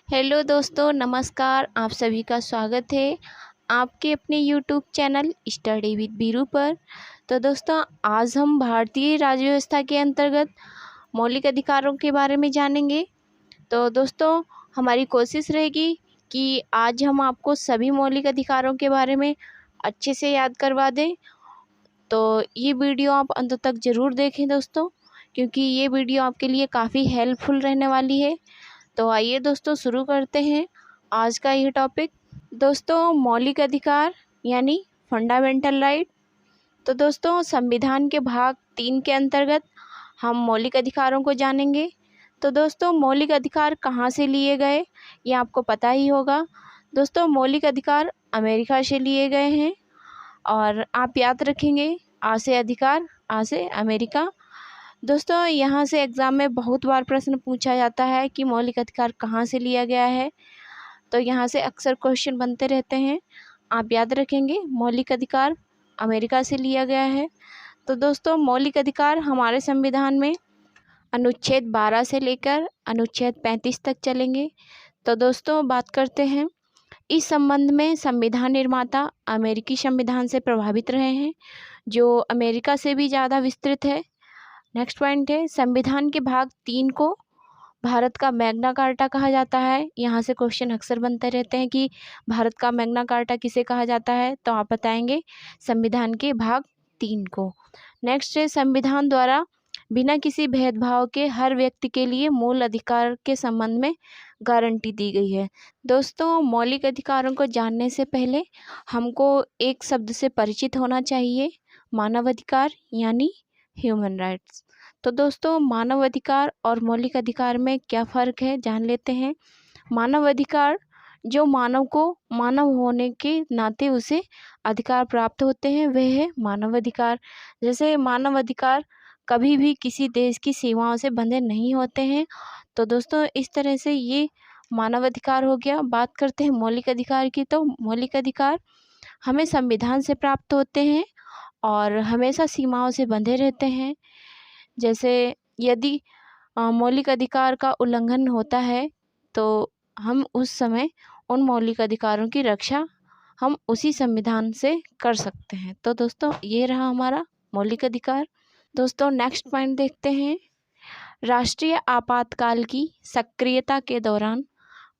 Hello दोस्तों, नमस्कार। आप सभी का स्वागत है आपके अपने YouTube channel study with Biru पर। तो दोस्तों, आज हम भारतीय राज्य व्यवस्था के अंतर्गत मौलिक अधिकारों के बारे में जानेंगे। तो दोस्तों, हमारी कोशिश रहेगी कि आज हम आपको सभी मौलिक अधिकारों के बारे में अच्छे से याद करवा दें। तो ये वीडियो आप अंत तक ज़रूर देखें दोस्तों, क्योंकि ये वीडियो आपके लिए काफ़ी हेल्पफुल रहने वाली है। तो आइए दोस्तों, शुरू करते हैं आज का यह टॉपिक। दोस्तों, मौलिक अधिकार यानी फंडामेंटल राइट। तो दोस्तों, संविधान के भाग 3 के अंतर्गत हम मौलिक अधिकारों को जानेंगे। तो दोस्तों, मौलिक अधिकार कहाँ से लिए गए, ये आपको पता ही होगा। दोस्तों, मौलिक अधिकार अमेरिका से लिए गए हैं। और आप याद रखेंगे, आ से अधिकार, आ से अमेरिका। दोस्तों, यहाँ से एग्ज़ाम में बहुत बार प्रश्न पूछा जाता है कि मौलिक अधिकार कहाँ से लिया गया है। तो यहाँ से अक्सर क्वेश्चन बनते रहते हैं। आप याद रखेंगे, मौलिक अधिकार अमेरिका से लिया गया है। तो दोस्तों, मौलिक अधिकार हमारे संविधान में अनुच्छेद 12 से लेकर अनुच्छेद 35 तक चलेंगे। तो दोस्तों, बात करते हैं इस संबंध में। संविधान निर्माता अमेरिकी संविधान से प्रभावित रहे हैं, जो अमेरिका से भी ज़्यादा विस्तृत है। नेक्स्ट पॉइंट है, संविधान के भाग 3 को भारत का मैग्ना कार्टा कहा जाता है। यहाँ से क्वेश्चन अक्सर बनते रहते हैं कि भारत का मैग्ना कार्टा किसे कहा जाता है, तो आप बताएंगे संविधान के भाग 3 को। नेक्स्ट है, संविधान द्वारा बिना किसी भेदभाव के हर व्यक्ति के लिए मूल अधिकार के संबंध में गारंटी दी गई है। दोस्तों, मौलिक अधिकारों को जानने से पहले हमको एक शब्द से परिचित होना चाहिए, मानव अधिकार यानी ह्यूमन राइट्स। तो दोस्तों, मानव अधिकार और मौलिक अधिकार में क्या फ़र्क है, जान लेते हैं। मानव अधिकार, जो मानव को मानव होने के नाते उसे अधिकार प्राप्त होते हैं, वह है मानव अधिकार। जैसे मानव अधिकार कभी भी किसी देश की सीमाओं से बंधे नहीं होते हैं। तो दोस्तों, इस तरह से ये मानव अधिकार हो गया। बात करते हैं मौलिक अधिकार की। तो मौलिक अधिकार हमें संविधान से प्राप्त होते हैं और हमेशा सीमाओं से बंधे रहते हैं। जैसे यदि मौलिक अधिकार का उल्लंघन होता है, तो हम उस समय उन मौलिक अधिकारों की रक्षा हम उसी संविधान से कर सकते हैं। तो दोस्तों, ये रहा हमारा मौलिक अधिकार। दोस्तों, नेक्स्ट पॉइंट देखते हैं। राष्ट्रीय आपातकाल की सक्रियता के दौरान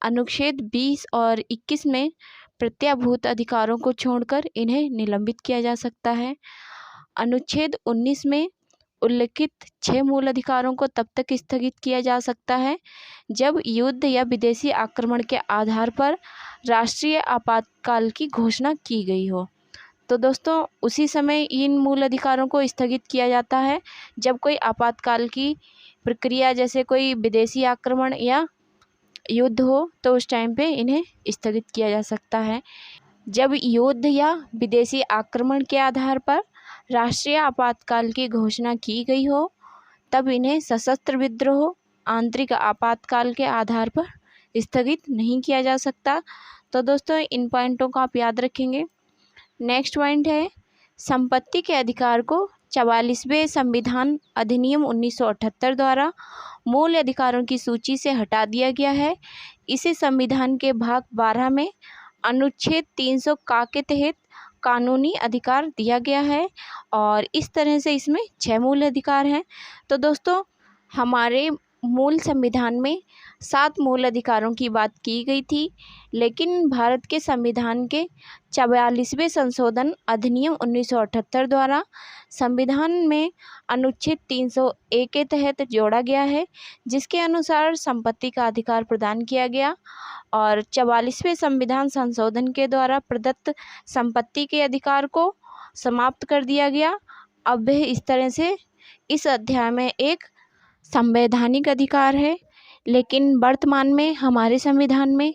अनुच्छेद 20 और 21 में प्रत्याभूत अधिकारों को छोड़कर इन्हें निलंबित किया जा सकता है। अनुच्छेद 19 में उल्लिखित 6 मूल अधिकारों को तब तक स्थगित किया जा सकता है जब युद्ध या विदेशी आक्रमण के आधार पर राष्ट्रीय आपातकाल की घोषणा की गई हो। तो दोस्तों, उसी समय इन मूल अधिकारों को स्थगित किया जाता है जब कोई आपातकाल की प्रक्रिया, जैसे कोई विदेशी आक्रमण या युद्ध हो, तो उस टाइम पे इन्हें स्थगित किया जा सकता है। जब युद्ध या विदेशी आक्रमण के आधार पर राष्ट्रीय आपातकाल की घोषणा की गई हो, तब इन्हें सशस्त्र विद्रोह, आंतरिक आपातकाल के आधार पर स्थगित नहीं किया जा सकता। तो दोस्तों, इन पॉइंटों को आप याद रखेंगे। नेक्स्ट पॉइंट है, संपत्ति के अधिकार को 44वें संविधान अधिनियम 1978 द्वारा मूल अधिकारों की सूची से हटा दिया गया है। इसे संविधान के भाग 12 में अनुच्छेद 300 का के तहत कानूनी अधिकार दिया गया है और इस तरह से इसमें 6 मूल अधिकार हैं। तो दोस्तों, हमारे मूल संविधान में 7 मूल अधिकारों की बात की गई थी, लेकिन भारत के संविधान के 44वें संशोधन अधिनियम 1978 द्वारा संविधान में अनुच्छेद 301 के तहत जोड़ा गया है, जिसके अनुसार संपत्ति का अधिकार प्रदान किया गया और 44वें संविधान संशोधन के द्वारा प्रदत्त संपत्ति के अधिकार को समाप्त कर दिया गया। अब वह इस तरह से इस अध्याय में एक संवैधानिक अधिकार है, लेकिन वर्तमान में हमारे संविधान में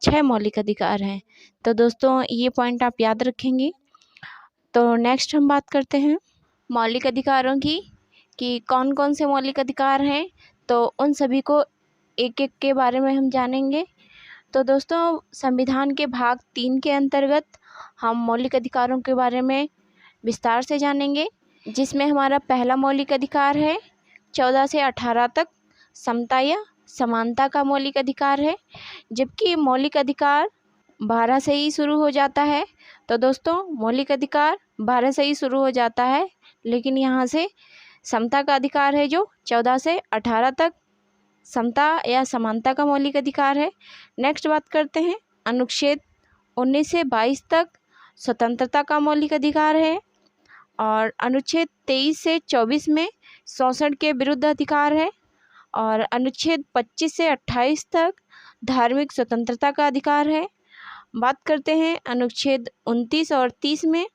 6 मौलिक अधिकार हैं। तो दोस्तों, ये पॉइंट आप याद रखेंगे। तो नेक्स्ट हम बात करते हैं मौलिक अधिकारों की कि कौन कौन से मौलिक अधिकार हैं। तो उन सभी को एक एक के बारे में हम जानेंगे। तो दोस्तों, संविधान के भाग 3 के अंतर्गत हम मौलिक अधिकारों के बारे में विस्तार से जानेंगे, जिसमें हमारा पहला मौलिक अधिकार है 14 से 18 तक समता या समानता का मौलिक अधिकार है, जबकि मौलिक अधिकार 12 से ही शुरू हो जाता है। तो दोस्तों मौलिक अधिकार 12 से ही शुरू हो जाता है, लेकिन यहाँ से समता का अधिकार है जो 14 से 18 तक समता या समानता का मौलिक अधिकार है। नेक्स्ट बात करते हैं, अनुच्छेद 19 से 22 तक स्वतंत्रता का मौलिक अधिकार है, और अनुच्छेद 23 से 24 में शोषण के विरुद्ध अधिकार है, और अनुच्छेद 25 से 28 तक धार्मिक स्वतंत्रता का अधिकार है। बात करते हैं अनुच्छेद 29 और 30 में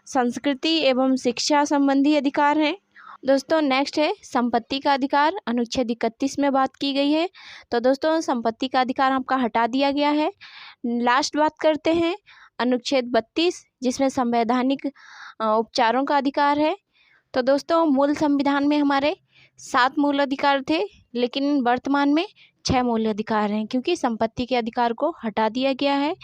संस्कृति एवं शिक्षा संबंधी अधिकार हैं। दोस्तों नेक्स्ट है संपत्ति का अधिकार, अनुच्छेद 31 में बात की गई है। तो दोस्तों संपत्ति का अधिकार आपका हटा दिया गया है। लास्ट बात करते हैं अनुच्छेद 32, जिसमें संवैधानिक उपचारों का अधिकार है। तो दोस्तों मूल संविधान में हमारे 7 मूल अधिकार थे, लेकिन वर्तमान में 6 मूल अधिकार हैं, क्योंकि संपत्ति के अधिकार को हटा दिया गया है।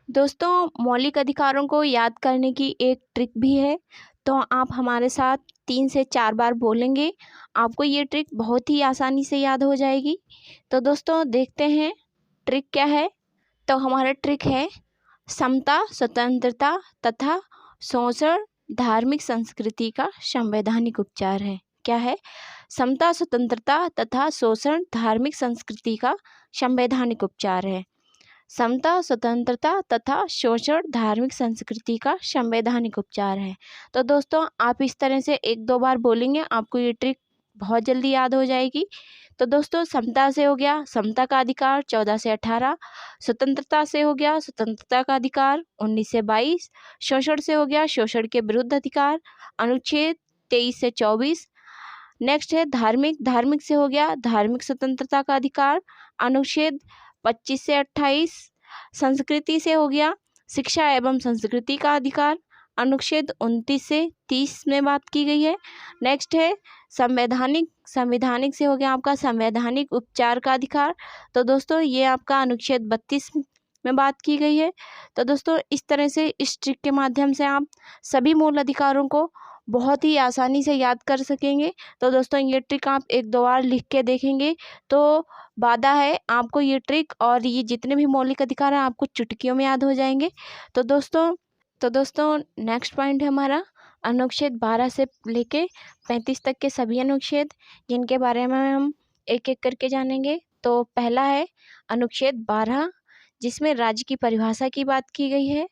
दोस्तों मौलिक अधिकारों को याद करने की एक ट्रिक भी है, तो आप हमारे साथ 3 से 4 बार बोलेंगे, आपको ये ट्रिक बहुत ही आसानी से याद हो जाएगी। तो दोस्तों देखते हैं ट्रिक क्या है। तो हमारा ट्रिक है समता, स्वतंत्रता तथा शोषण धार्मिक संस्कृति का संवैधानिक उपचार है। क्या है? समता, स्वतंत्रता तथा शोषण धार्मिक संस्कृति का संवैधानिक उपचार है। समता, स्वतंत्रता तथा शोषण धार्मिक संस्कृति का संवैधानिक उपचार है। तो दोस्तों आप इस तरह से 1-2 बार बोलेंगे, आपको ये ट्रिक बहुत जल्दी याद हो जाएगी। तो दोस्तों समता से हो गया समता का अधिकार 14 से 18, स्वतंत्रता से हो गया स्वतंत्रता का अधिकार 19 से 22, शोषण से हो गया शोषण के विरुद्ध अधिकार अनुच्छेद 23 से 24। नेक्स्ट है धार्मिक से हो गया धार्मिक स्वतंत्रता का अधिकार अनुच्छेद 25 से 28। संस्कृति से हो गया शिक्षा एवं संस्कृति का अधिकार अनुच्छेद 29 से 30 में बात की गई है। नेक्स्ट है संवैधानिक से हो गया आपका संवैधानिक उपचार का अधिकार। तो दोस्तों ये आपका अनुच्छेद 32 में बात की गई है। तो दोस्तों इस तरह से इस ट्रिक के माध्यम से आप सभी मूल अधिकारों को बहुत ही आसानी से याद कर सकेंगे। तो दोस्तों ये ट्रिक आप 1-2 बार लिख के देखेंगे तो वादा है आपको ये ट्रिक और ये जितने भी मौलिक अधिकार हैं आपको चुटकियों में याद हो जाएंगे। तो दोस्तों नेक्स्ट पॉइंट है हमारा अनुच्छेद 12 से लेके 35 तक के सभी अनुच्छेद, जिनके बारे में हम एक एक करके जानेंगे। तो पहला है अनुच्छेद 12, जिसमें राज्य की परिभाषा की बात की गई है।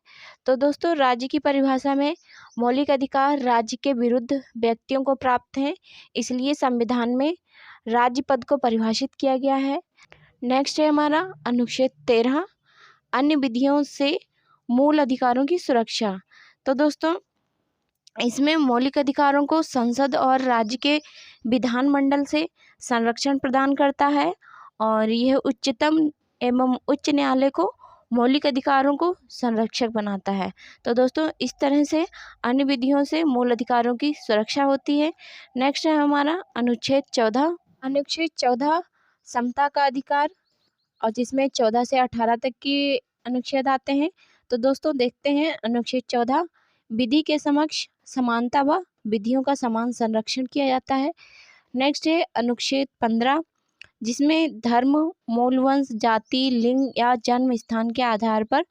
तो दोस्तों राज्य की परिभाषा में मौलिक अधिकार राज्य के विरुद्ध व्यक्तियों को प्राप्त हैं, इसलिए संविधान में राज्य पद को परिभाषित किया गया है। नेक्स्ट है हमारा अनुच्छेद 13, अन्य विधियों से मूल अधिकारों की सुरक्षा। तो दोस्तों इसमें मौलिक अधिकारों को संसद और राज्य के विधानमंडल से संरक्षण प्रदान करता है, और यह उच्चतम एवं उच्च न्यायालय को मौलिक अधिकारों को संरक्षक बनाता है। तो दोस्तों इस तरह से अन्य विधियों से मूल अधिकारों की सुरक्षा होती है। नेक्स्ट है हमारा अनुच्छेद 14 समता का अधिकार, और जिसमें 14 से 18 तक के अनुच्छेद आते हैं। तो दोस्तों देखते हैं अनुच्छेद 14, विधि के समक्ष समानता व विधियों का समान संरक्षण किया जाता है। नेक्स्ट है अनुच्छेद 15, जिसमें धर्म, मूल वंश, जाति, लिंग या जन्म स्थान के आधार पर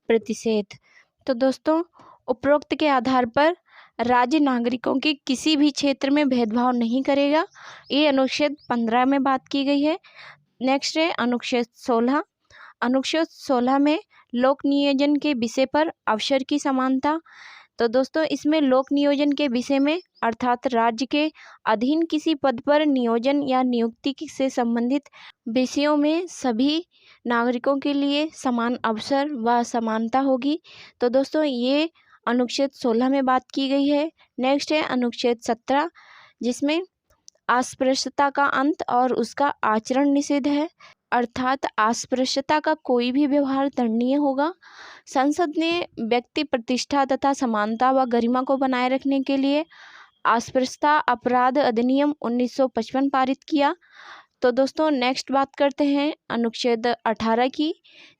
प्रतिषेध। तो दोस्तों उपरोक्त के आधार पर राज्य नागरिकों के किसी भी क्षेत्र में भेदभाव नहीं करेगा, ये अनुच्छेद 15 में बात की गई है। नेक्स्ट है अनुच्छेद 16 में लोक नियोजन के विषय पर अवसर की समानता। तो दोस्तों इसमें लोक नियोजन के विषय में अर्थात राज्य के अधीन किसी पद पर नियोजन या नियुक्ति से संबंधित विषयों में सभी नागरिकों के लिए समान अवसर व समानता होगी। तो दोस्तों ये अनुच्छेद 16 में बात की गई है। नेक्स्ट है अनुच्छेद 17, जिसमें अस्पृश्यता का अंत और उसका आचरण निषेध है, अर्थात अस्पृश्यता का कोई भी व्यवहार दंडनीय होगा। संसद ने व्यक्ति प्रतिष्ठा तथा समानता व गरिमा को बनाए रखने के लिए अस्पृश्यता अपराध अधिनियम 1955 पारित किया। तो दोस्तों नेक्स्ट बात करते हैं अनुच्छेद 18 की,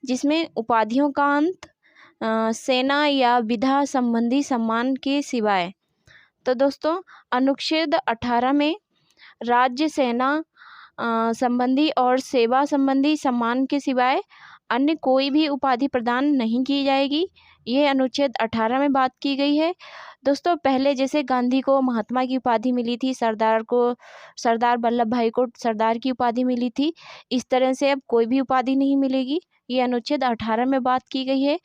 जिसमें उपाधियों का अंत, सेना या विधा संबंधी सम्मान के सिवाय। तो दोस्तों अनुच्छेद 18 में राज्य, सेना, संबंधी और सेवा संबंधी सम्मान के सिवाय अन्य कोई भी उपाधि प्रदान नहीं की जाएगी। ये अनुच्छेद 18 में बात की गई है। दोस्तों, पहले जैसे गांधी को महात्मा की उपाधि मिली थी, सरदार वल्लभ भाई को सरदार की उपाधि मिली थी, इस तरह से अब कोई भी उपाधि नहीं मिलेगी। ये अनुच्छेद 18 में बात की गई है,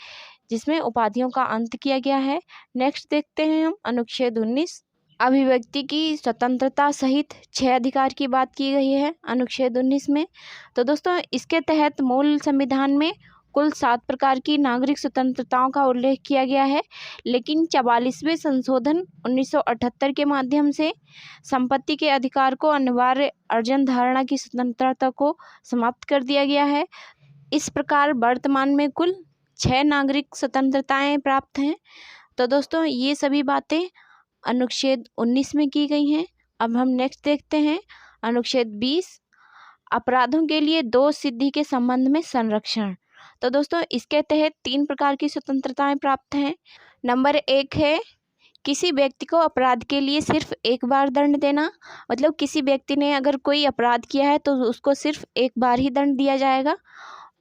जिसमें उपाधियों का अंत किया गया है। नेक्स्ट देखते हैं हम अनुच्छेद 19। अभिव्यक्ति की स्वतंत्रता सहित 6 अधिकार की बात की गई है अनुच्छेद 19 में। तो दोस्तों, इसके तहत मूल संविधान में कुल 7 प्रकार की नागरिक स्वतंत्रताओं का उल्लेख किया गया है, लेकिन 44वें संशोधन 1978 के माध्यम से संपत्ति के अधिकार को अनिवार्य अर्जन धारणा की स्वतंत्रता को समाप्त कर दिया गया है। इस प्रकार वर्तमान में कुल 6 नागरिक स्वतंत्रताएं प्राप्त हैं। तो दोस्तों, ये सभी बातें अनुच्छेद 19 में की गई हैं। अब हम नेक्स्ट देखते हैं अनुच्छेद 20, अपराधों के लिए दोष सिद्धि के संबंध में संरक्षण। तो दोस्तों, इसके तहत 3 प्रकार की स्वतंत्रताएं प्राप्त हैं। नंबर 1 है किसी व्यक्ति को अपराध के लिए सिर्फ एक बार दंड देना, मतलब किसी व्यक्ति ने अगर कोई अपराध किया है तो उसको सिर्फ एक बार ही दंड दिया जाएगा।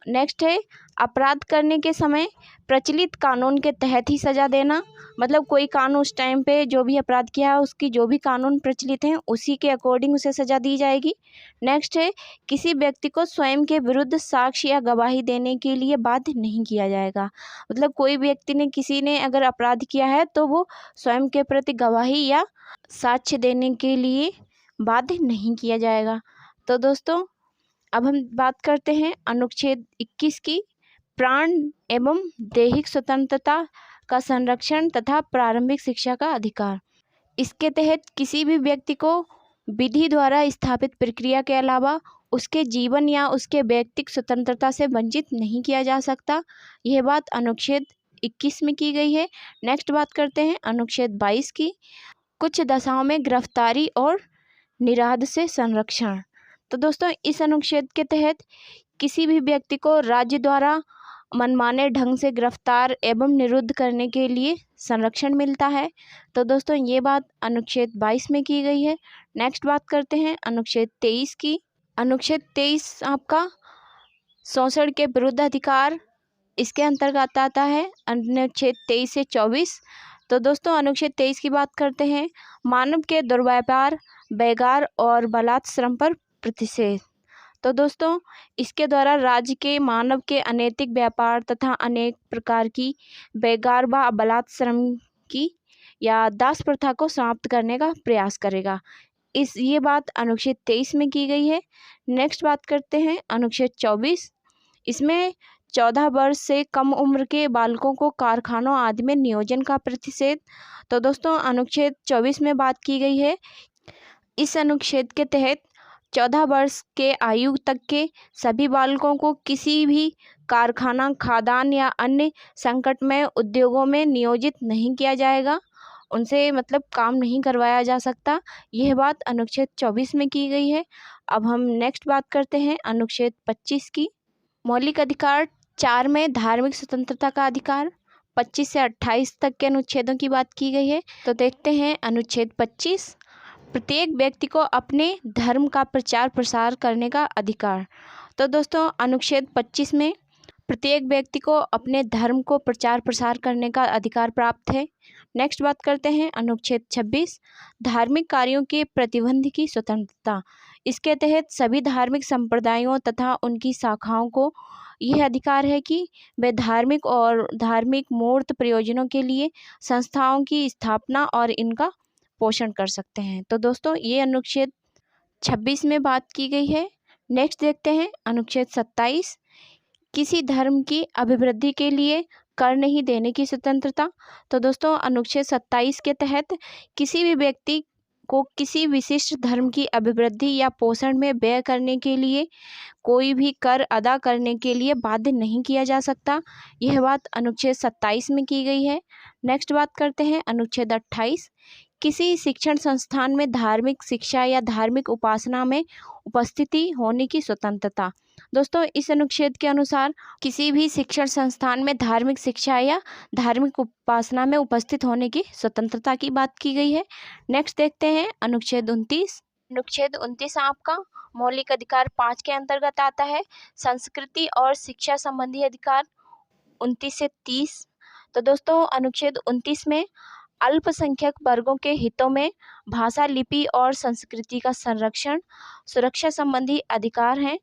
नेक्स्ट है अपराध करने के समय प्रचलित कानून के तहत ही सज़ा देना, मतलब कोई कानून उस टाइम पे जो भी अपराध किया है उसकी जो भी कानून प्रचलित हैं उसी के अकॉर्डिंग उसे सज़ा दी जाएगी। नेक्स्ट है किसी व्यक्ति को स्वयं के विरुद्ध साक्ष्य या गवाही देने के लिए बाध्य नहीं किया जाएगा, मतलब कोई व्यक्ति ने किसी ने अगर अपराध किया है तो वो स्वयं के प्रति गवाही या साक्ष्य देने के लिए बाध्य नहीं किया जाएगा। तो दोस्तों, अब हम बात करते हैं अनुच्छेद 21 की, प्राण एवं दैहिक स्वतंत्रता का संरक्षण तथा प्रारंभिक शिक्षा का अधिकार। इसके तहत किसी भी व्यक्ति को विधि द्वारा स्थापित प्रक्रिया के अलावा उसके जीवन या उसके व्यक्तिगत स्वतंत्रता से वंचित नहीं किया जा सकता। यह बात अनुच्छेद 21 में की गई है। नेक्स्ट बात करते हैं अनुच्छेद 22 की, कुछ दशाओं में गिरफ्तारी और निराध से संरक्षण। तो दोस्तों, इस अनुच्छेद के तहत किसी भी व्यक्ति को राज्य द्वारा मनमाने ढंग से गिरफ्तार एवं निरुद्ध करने के लिए संरक्षण मिलता है। तो दोस्तों, ये बात अनुच्छेद 22 में की गई है। नेक्स्ट बात करते हैं अनुच्छेद 23 की। अनुच्छेद 23 आपका शोषण के विरुद्ध अधिकार, इसके अंतर्गत आता है अनुच्छेद 23 से 24। तो दोस्तों, अनुच्छेद 23 की बात करते हैं, मानव के दुर्व्यापार, बेगार और बलात्श्रम पर प्रतिषेध। तो दोस्तों, इसके द्वारा राज्य के मानव के अनैतिक व्यापार तथा अनेक प्रकार की बेगार व बलात्श्रम की या दास प्रथा को समाप्त करने का प्रयास करेगा। ये बात अनुच्छेद 23 में की गई है। नेक्स्ट बात करते हैं अनुच्छेद 24। इसमें 14 वर्ष से कम उम्र के बालकों को कारखानों आदि में नियोजन का प्रतिषेध। तो दोस्तों, अनुच्छेद 24 में बात की गई है। इस अनुच्छेद के तहत 14 वर्ष के आयु तक के सभी बालकों को किसी भी कारखाना, खादान या अन्य संकटमय उद्योगों में नियोजित नहीं किया जाएगा, उनसे मतलब काम नहीं करवाया जा सकता। यह बात अनुच्छेद 24 में की गई है। अब हम नेक्स्ट बात करते हैं अनुच्छेद 25 की। मौलिक अधिकार 4 में धार्मिक स्वतंत्रता का अधिकार, 25 से 28 तक के अनुच्छेदों की बात की गई है। तो देखते हैं अनुच्छेद 25, प्रत्येक व्यक्ति को अपने धर्म का प्रचार प्रसार करने का अधिकार। तो दोस्तों, अनुच्छेद 25 में प्रत्येक व्यक्ति को अपने धर्म को प्रचार प्रसार करने का अधिकार प्राप्त है। नेक्स्ट बात करते हैं अनुच्छेद 26, धार्मिक कार्यों के प्रतिबंध की स्वतंत्रता। इसके तहत सभी धार्मिक संप्रदायों तथा उनकी शाखाओं को यह अधिकार है कि वे धार्मिक और धार्मिक मूर्त प्रयोजनों के लिए संस्थाओं की स्थापना और इनका पोषण कर सकते हैं। तो दोस्तों, ये अनुच्छेद 26 में बात की गई है। नेक्स्ट देखते हैं अनुच्छेद 27, किसी धर्म की अभिवृद्धि के लिए कर नहीं देने की स्वतंत्रता। तो दोस्तों, अनुच्छेद 27 के तहत किसी भी व्यक्ति को किसी विशिष्ट धर्म की अभिवृद्धि या पोषण में व्यय करने के लिए कोई भी कर अदा करने के लिए बाध्य नहीं किया जा सकता। यह बात अनुच्छेद 27 में की गई है। नेक्स्ट बात करते हैं अनुच्छेद 28, किसी शिक्षण संस्थान में धार्मिक शिक्षा या धार्मिक उपासना में उपस्थिति होने की स्वतंत्रता। दोस्तों, इस अनुच्छेद के अनुसार किसी भी शिक्षण संस्थान में धार्मिक शिक्षा या धार्मिक उपासना में उपस्थित होने की स्वतंत्रता की बात की गई है। नेक्स्ट देखते हैं अनुच्छेद 29, अनुच्छेद 29 आपका मौलिक अधिकार 5 के अंतर्गत आता है। संस्कृति और शिक्षा संबंधी अधिकार 29 से 30। तो दोस्तों अनुच्छेद 29 में अल्पसंख्यक वर्गों के हितों में भाषा, लिपि और संस्कृति का संरक्षण, सुरक्षा संबंधी अधिकार हैं।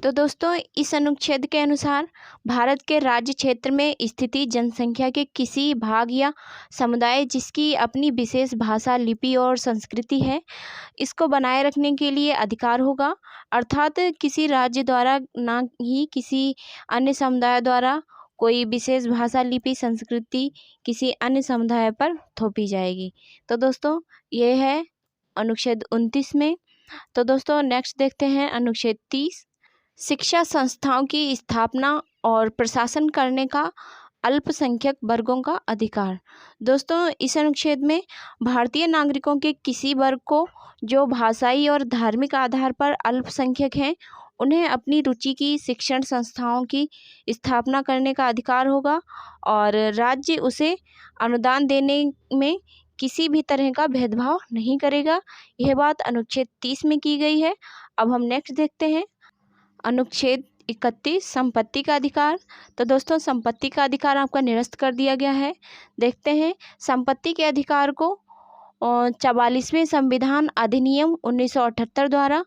तो दोस्तों इस अनुच्छेद के अनुसार भारत के राज्य क्षेत्र में स्थित जनसंख्या के किसी भाग या समुदाय जिसकी अपनी विशेष भाषा, लिपि और संस्कृति है, इसको बनाए रखने के लिए अधिकार होगा। अर्थात किसी राज्य द्वारा ना ही किसी अन्य समुदाय द्वारा कोई विशेष भाषा, लिपि, संस्कृति किसी अन्य समुदाय पर थोपी जाएगी। तो दोस्तों ये है अनुच्छेद 29 में। तो दोस्तों नेक्स्ट देखते हैं अनुच्छेद 30। शिक्षा संस्थाओं की स्थापना और प्रशासन करने का अल्पसंख्यक वर्गों का अधिकार। दोस्तों इस अनुच्छेद में भारतीय नागरिकों के किसी वर्ग को जो भाषाई और धार्मिक आधार पर अल्पसंख्यक हैं, उन्हें अपनी रुचि की शिक्षण संस्थाओं की स्थापना करने का अधिकार होगा और राज्य उसे अनुदान देने में किसी भी तरह का भेदभाव नहीं करेगा। यह बात अनुच्छेद 30 में की गई है। अब हम नेक्स्ट देखते हैं अनुच्छेद 31 संपत्ति का अधिकार। तो दोस्तों संपत्ति का अधिकार आपका निरस्त कर दिया गया है। देखते हैं संपत्ति के अधिकार को 44वें संविधान अधिनियम 1978 द्वारा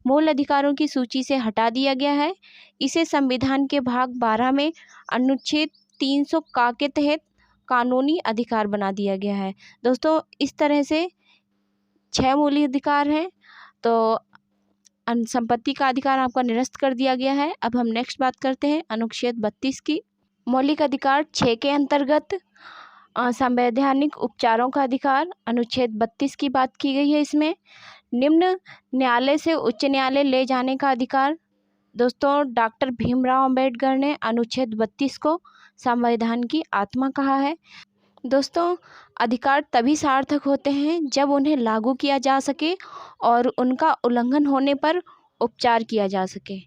मूल अधिकारों की सूची से हटा दिया गया है। इसे संविधान के भाग 12 में अनुच्छेद 300 का के तहत कानूनी अधिकार बना दिया गया है। दोस्तों इस तरह से 6 मूल अधिकार हैं, तो संपत्ति का अधिकार आपका निरस्त कर दिया गया है। अब हम नेक्स्ट बात करते हैं अनुच्छेद 32 की। मौलिक अधिकार 6 के अंतर्गत संवैधानिक उपचारों का अधिकार अनुच्छेद 32 की बात की गई है। इसमें निम्न न्यायालय से उच्च न्यायालय ले जाने का अधिकार। दोस्तों डॉक्टर भीमराव अंबेडकर ने अनुच्छेद 32 को संविधान की आत्मा कहा है। दोस्तों अधिकार तभी सार्थक होते हैं जब उन्हें लागू किया जा सके और उनका उल्लंघन होने पर उपचार किया जा सके।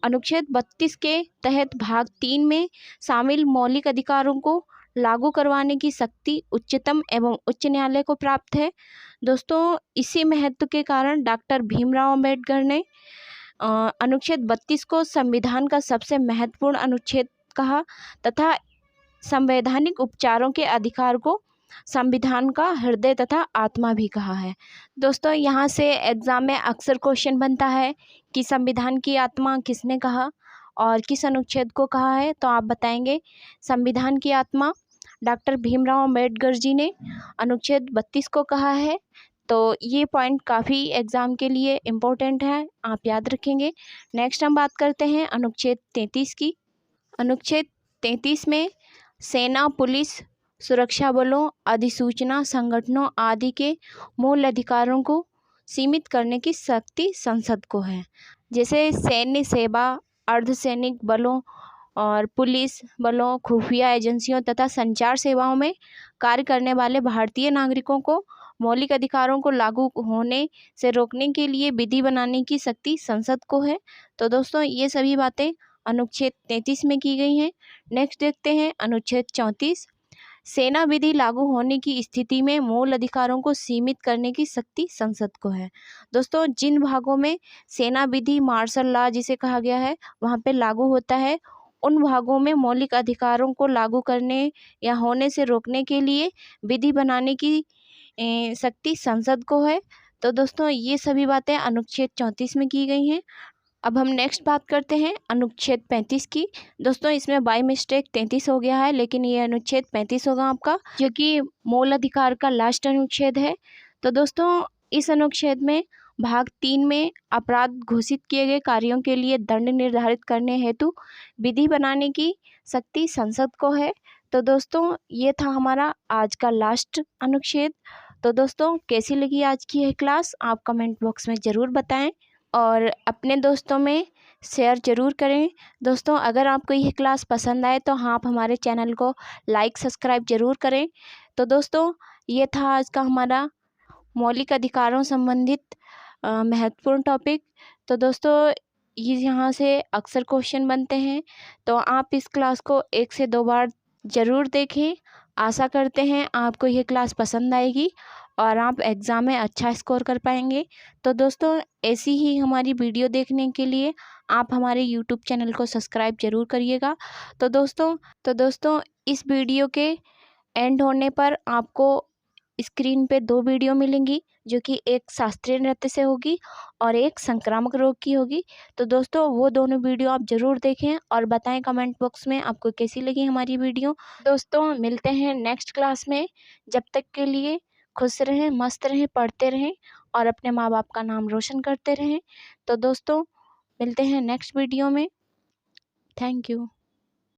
अनुच्छेद 32 के तहत भाग 3 में शामिल मौलिक अधिकारों को लागू करवाने की शक्ति उच्चतम एवं उच्च न्यायालय को प्राप्त है। दोस्तों इसी महत्व के कारण डॉक्टर भीमराव अंबेडकर ने अनुच्छेद 32 को संविधान का सबसे महत्वपूर्ण अनुच्छेद कहा तथा संवैधानिक उपचारों के अधिकार को संविधान का हृदय तथा आत्मा भी कहा है। दोस्तों यहाँ से एग्ज़ाम में अक्सर क्वेश्चन बनता है कि संविधान की आत्मा किसने कहा और किस अनुच्छेद को कहा है, तो आप बताएंगे संविधान की आत्मा डॉक्टर भीमराव अंबेडकर जी ने अनुच्छेद 32 को कहा है। तो ये पॉइंट काफ़ी एग्ज़ाम के लिए इम्पोर्टेंट है, आप याद रखेंगे। नेक्स्ट हम बात करते हैं अनुच्छेद 33 की। अनुच्छेद 33 में सेना, पुलिस, सुरक्षा बलों, अधिसूचना संगठनों आदि के मूल अधिकारों को सीमित करने की शक्ति संसद को है। जैसे सैन्य सेवा, अर्धसैनिक बलों और पुलिस बलों, खुफिया एजेंसियों तथा संचार सेवाओं में कार्य करने वाले भारतीय नागरिकों को मौलिक अधिकारों को लागू होने से रोकने के लिए विधि बनाने की शक्ति संसद को है। तो दोस्तों ये सभी बातें अनुच्छेद 33 में की गई हैं। नेक्स्ट देखते हैं अनुच्छेद 34। सेना विधि लागू होने की स्थिति में मूल अधिकारों को सीमित करने की शक्ति संसद को है। दोस्तों जिन भागों में सेना विधि, मार्शल लॉ जिसे कहा गया है, वहाँ पे लागू होता है, उन भागों में मौलिक अधिकारों को लागू करने या होने से रोकने के लिए विधि बनाने की शक्ति संसद को है। तो दोस्तों ये सभी बातें अनुच्छेद 34 में की गई हैं। अब हम नेक्स्ट बात करते हैं अनुच्छेद 35 की। दोस्तों इसमें बाय मिस्टेक 33 हो गया है, लेकिन ये अनुच्छेद 35 होगा आपका, जो कि मूल अधिकार का लास्ट अनुच्छेद है। तो दोस्तों इस अनुच्छेद में भाग 3 में अपराध घोषित किए गए कार्यों के लिए दंड निर्धारित करने हेतु विधि बनाने की शक्ति संसद को है। तो दोस्तों ये था हमारा आज का लास्ट अनुच्छेद। तो दोस्तों कैसी लगी आज की यह क्लास, आप कमेंट बॉक्स में ज़रूर बताएं और अपने दोस्तों में शेयर ज़रूर करें। दोस्तों अगर आपको यह क्लास पसंद आए तो आप हमारे चैनल को लाइक, सब्सक्राइब ज़रूर करें। तो दोस्तों ये था आज का हमारा मौलिक अधिकारों संबंधित महत्वपूर्ण टॉपिक। तो दोस्तों ये यहाँ से अक्सर क्वेश्चन बनते हैं, तो आप इस क्लास को 1 से 2 बार ज़रूर देखें। आशा करते हैं आपको यह क्लास पसंद आएगी और आप एग्ज़ाम में अच्छा स्कोर कर पाएंगे। तो दोस्तों ऐसी ही हमारी वीडियो देखने के लिए आप हमारे यूट्यूब चैनल को सब्सक्राइब ज़रूर करिएगा। तो दोस्तों इस वीडियो के एंड होने पर आपको स्क्रीन पे 2 वीडियो मिलेंगी, जो कि एक शास्त्रीय नृत्य से होगी और एक संक्रामक रोग की होगी। तो दोस्तों वो दोनों वीडियो आप ज़रूर देखें और बताएं कमेंट बॉक्स में आपको कैसी लगी हमारी वीडियो। दोस्तों मिलते हैं नेक्स्ट क्लास में। जब तक के लिए खुश रहें, मस्त रहें, पढ़ते रहें और अपने माँ बाप का नाम रोशन करते रहें। तो दोस्तों मिलते हैं नेक्स्ट वीडियो में। Thank you.